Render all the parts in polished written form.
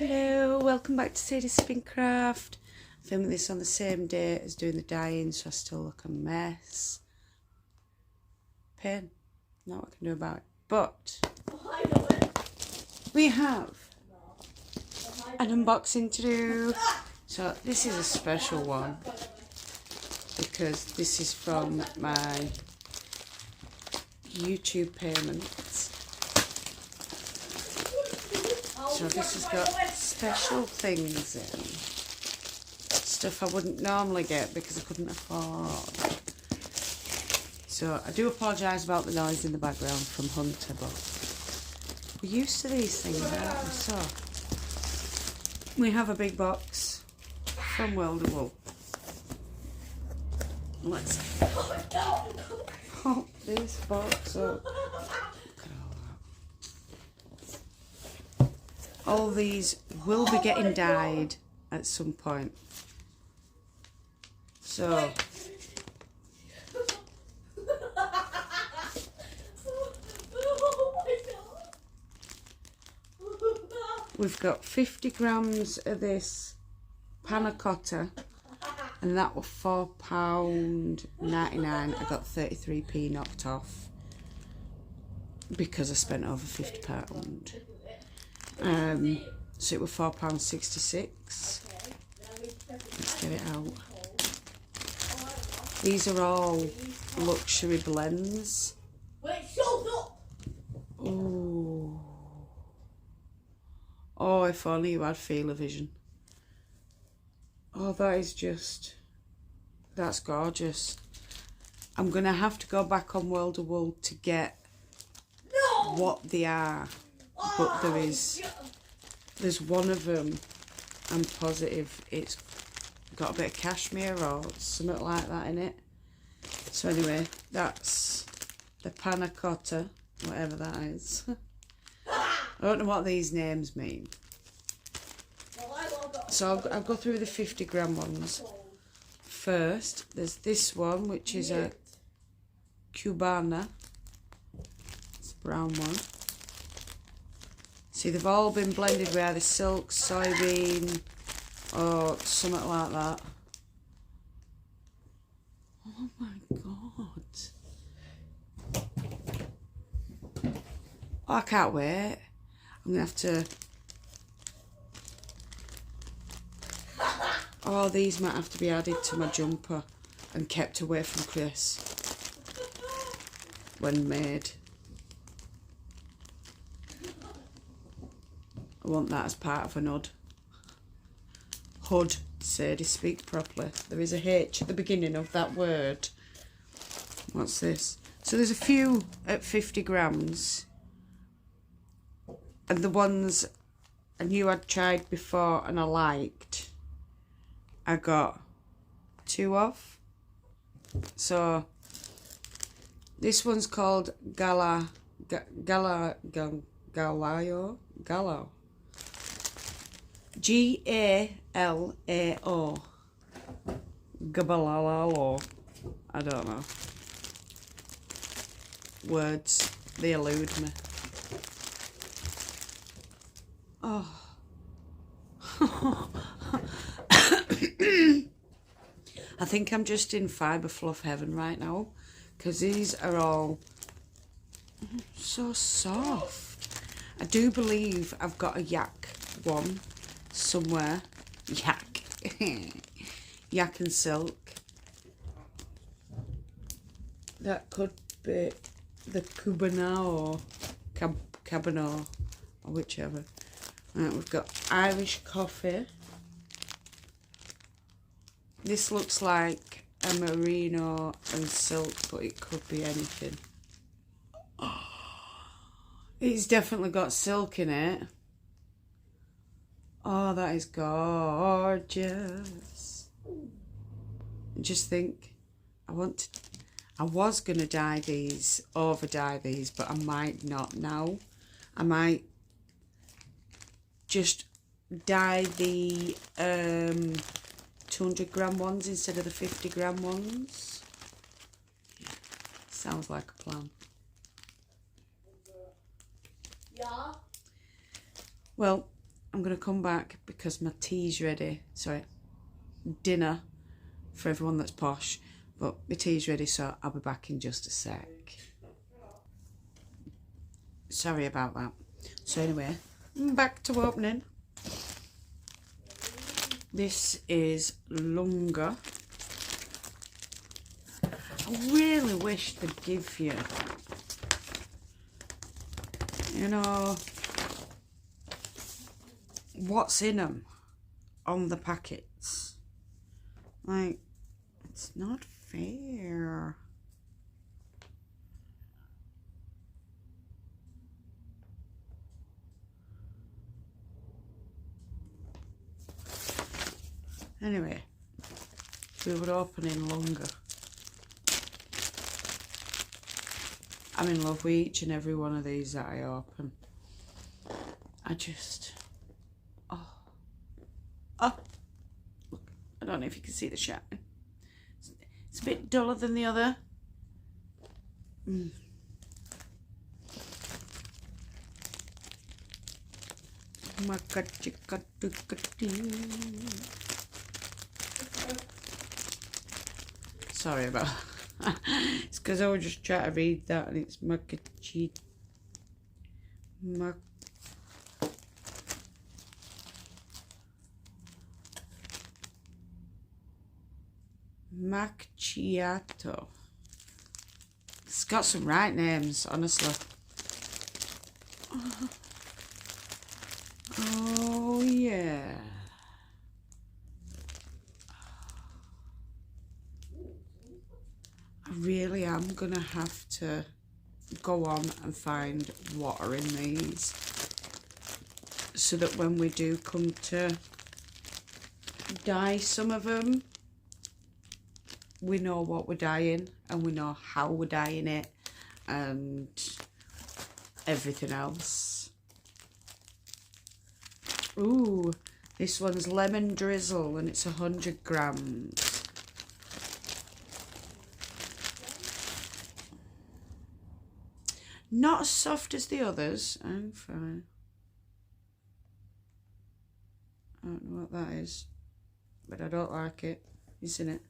Hello, welcome back to Sadie Spincraft. I'm filming this on the same day as doing the dyeing, so I still look a mess. Pain, not what I can do about it. But we have an unboxing to do. So this is a special one because this is from my YouTube payments. So this has got special things in. Stuff I wouldn't normally get because I couldn't afford. So I do apologise about the noise in the background from Hunter, but we're used to these things, aren't we? So we have a big box from World of Wool. Let's pop this box up. All these will be getting dyed at some point. So we've got 50 grams of this panna cotta, and that was £4.99. I got 33p knocked off because I spent over £50. So it was £4.66. Let's get it out. These are all luxury blends. Oh, oh! If only you had Feel-O-Vision. Oh, that is just, that's gorgeous. I'm gonna have to go back on World of Wool to get what they are. But there's one of them, I'm positive it's got a bit of cashmere or something like that in it. So anyway, that's the panna cotta, whatever that is. I don't know what these names mean. So I'll go through the 50 gram ones. First, there's this one, which is a Cubana. It's a brown one. See, they've all been blended with either silk, soybean, or something like that. Oh my god. Oh, I can't wait. I'm going to have to... Oh, these might have to be added to my jumper and kept away from Chris when made. I want that as part of an HUD. HUD, Sadie, speak properly. There is a H at the beginning of that word. What's this? So there's a few at 50 grams. And the ones I knew I'd tried before and I liked, I got 2 of. So this one's called Gallo. G-A-L-A-O. Gabalalo. I don't know. Words, they elude me. Oh. I think I'm just in fibre fluff heaven right now, because these are all so soft. I do believe I've got a yak one somewhere. Yak. Yak and silk. That could be the Cubana or Cabano or whichever. Right, we've got Irish coffee. This looks like a merino and silk, but it could be anything. Oh, it's definitely got silk in it. Oh, that is gorgeous. Just think, I was going to dye these, over dye these, but I might not now. I might just dye the 200 gram ones instead of the 50 gram ones. Sounds like a plan. Yeah. Well, I'm going to come back because my tea's ready. Sorry, dinner for everyone that's posh. But my tea's ready, so I'll be back in just a sec. Sorry about that. So anyway, back to opening. This is Lunga. I really wish they'd give you, you know, what's in them on the packets. Like, it's not fair. Anyway, we were opening Lunga. I'm in love with each and every one of these that I open. I just, oh, look, I don't know if you can see the shine. It's a bit duller than the other. Sorry about that. It's because I was just trying to read that and it's Makachi. Macchiato. It's got some right names, honestly. Oh yeah. I really am gonna have to go on and find what are in these so that when we do come to dye some of them, we know what we're dyeing and we know how we're dyeing it and everything else. Ooh, this one's Lemon Drizzle and it's 100 grams. Not as soft as the others. I'm fine. I don't know what that is, but I don't like it. Isn't it?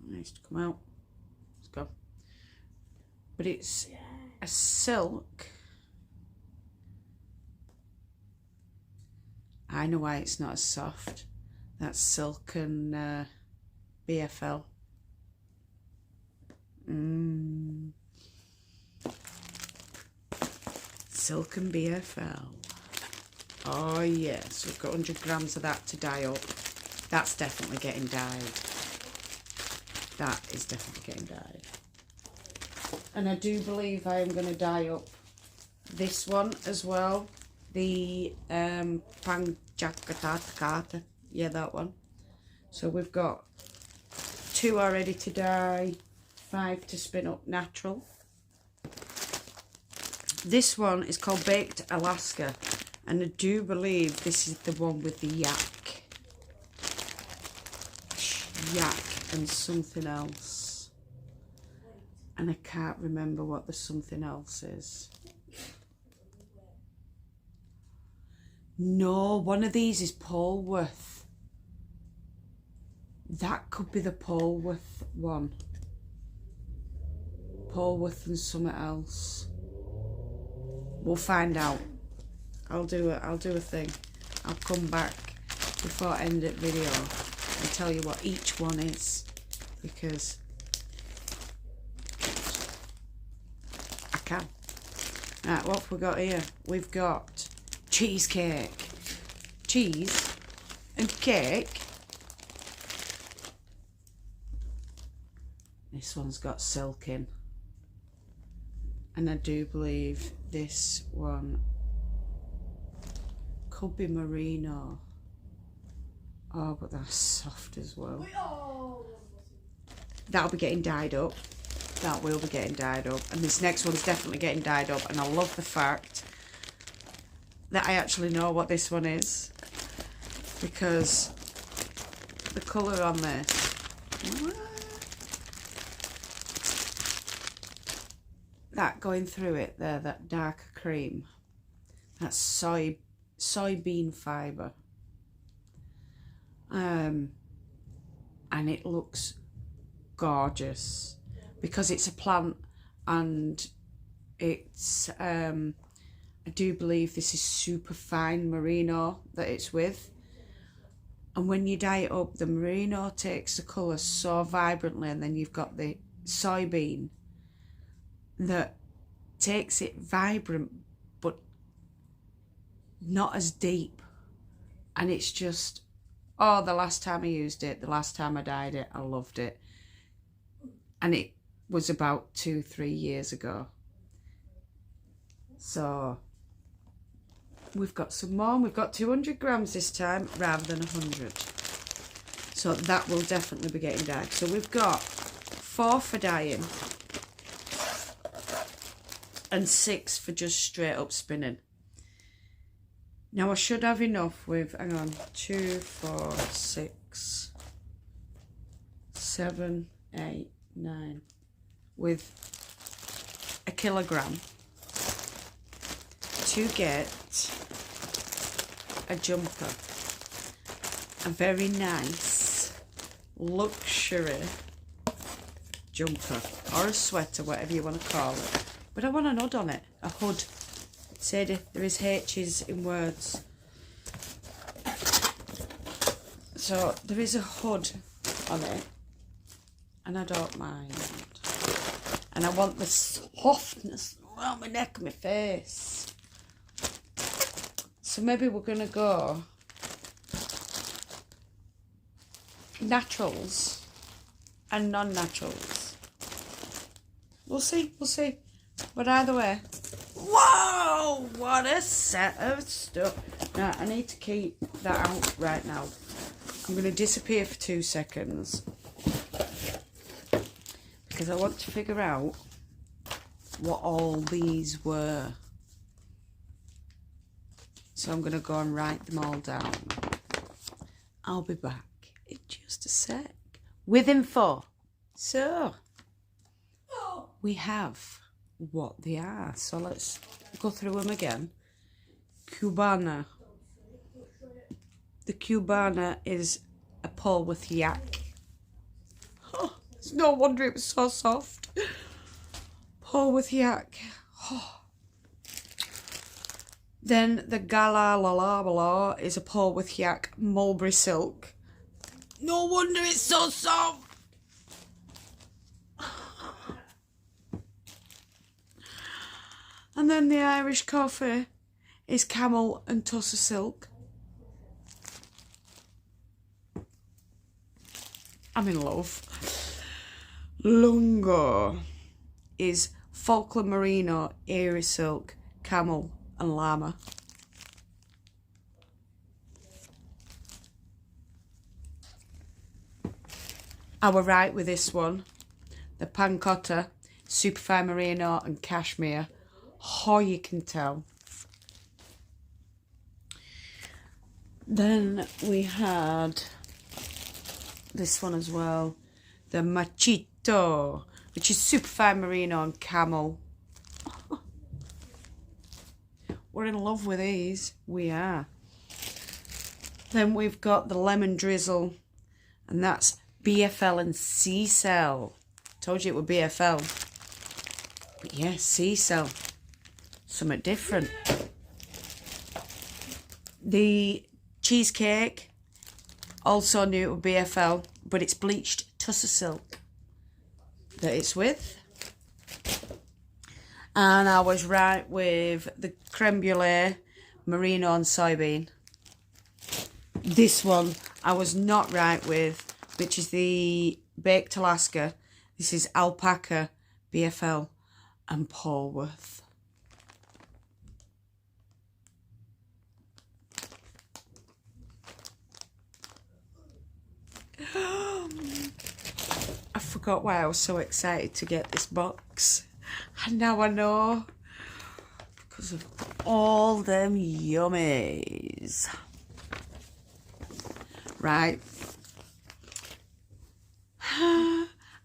Nice to come out. Let's go. But it's a silk. I know why it's not as soft. That's silk and BFL. Silk and BFL. Oh yeah, so we've got 100 grams of that to dye up. That's definitely getting dyed. That is definitely getting dyed. And I do believe I am going to dye up this one as well. The Panjakata. Yeah, that one. So we've got 2 already to dye, 5 to spin up natural. This one is called Baked Alaska, and I do believe this is the one with the yak. Yak and something else. And I can't remember what the something else is. No, one of these is Polworth. That could be the Polworth one. Polworth and something else. We'll find out. I'll do a thing. I'll come back before I end the video and tell you what each one is, because I can. Right, what have we got here? We've got cheesecake. Cheese and cake. This one's got silk in. And I do believe this one could be merino. Oh, but that's soft as well. That'll be getting dyed up. That will be getting dyed up. And this next one's definitely getting dyed up. And I love the fact that I actually know what this one is, because the colour on this. that going through it there, that darker cream. That's soybean fibre. And it looks gorgeous because it's a plant, and it's I do believe this is super fine merino that it's with, and when you dye it up, the merino takes the colour so vibrantly, and then you've got the soybean that takes it vibrant but not as deep, and it's just, oh, the last time I used it, the last time I dyed it, I loved it. And it was about 2-3 years ago. So we've got some more. We've got 200 grams this time rather than 100. So that will definitely be getting dyed. So we've got 4 for dyeing and 6 for just straight up spinning. Now I should have enough with, hang on, 2, 4, 6, 7, 8, 9, with 1 kilogram to get a jumper, a very nice luxury jumper or a sweater, whatever you want to call it. But I want an hood on it, a hood. Sadie, there is H's in words. So there is a hood on it, and I don't mind. And I want the softness around my neck and my face. So maybe we're going to go naturals and non-naturals. We'll see, we'll see. But either way, whoa, what a set of stuff. Now, I need to keep that out right now. I'm going to disappear for 2 seconds because I want to figure out what all these were. So I'm going to go and write them all down. I'll be back in just a sec with info. So, we have what they are. So let's go through them again. Cubana. The Cubana is a pole with yak. Oh, it's no wonder it was so soft. Pole with yak. Oh. Then the Gala La La La is a pole with yak mulberry silk. No wonder it's so soft. And then the Irish coffee is camel and tussar silk. I'm in love. Lungo is Falkland merino, Erie silk, camel and llama. I were right with this one. The pancotta, superfine merino and cashmere. Oh, you can tell. Then we had this one as well, the machito, which is superfine merino and camel. We're in love with these. We are. Then we've got the lemon drizzle, and that's BFL and C-Cell. Told you it would BFL. But yeah, C-Cell. Something different. The cheesecake, also knew it would BFL, but it's bleached tussar silk that it's with. And I was right with the creme brulee, merino and soybean. This one I was not right with, which is the baked Alaska. This is alpaca, BFL and Polworth. I forgot why I was so excited to get this box. And now I know. Because of all them yummies. Right.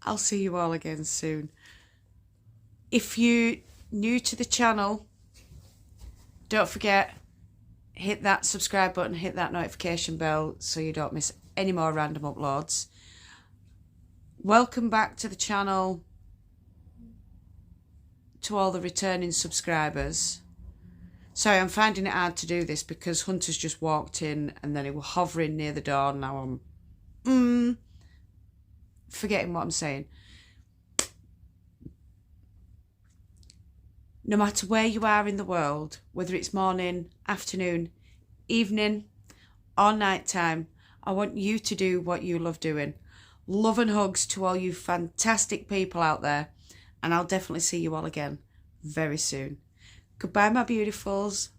I'll see you all again soon. If you're new to the channel, don't forget, hit that subscribe button, hit that notification bell so you don't miss any more random uploads. Welcome back to the channel to all the returning subscribers. Sorry, I'm finding it hard to do this because Hunter's just walked in and then he was hovering near the door. Now I'm forgetting what I'm saying. No matter where you are in the world, whether it's morning, afternoon, evening or night time, I want you to do what you love doing. Love and hugs to all you fantastic people out there, and I'll definitely see you all again very soon. Goodbye, my beautifuls.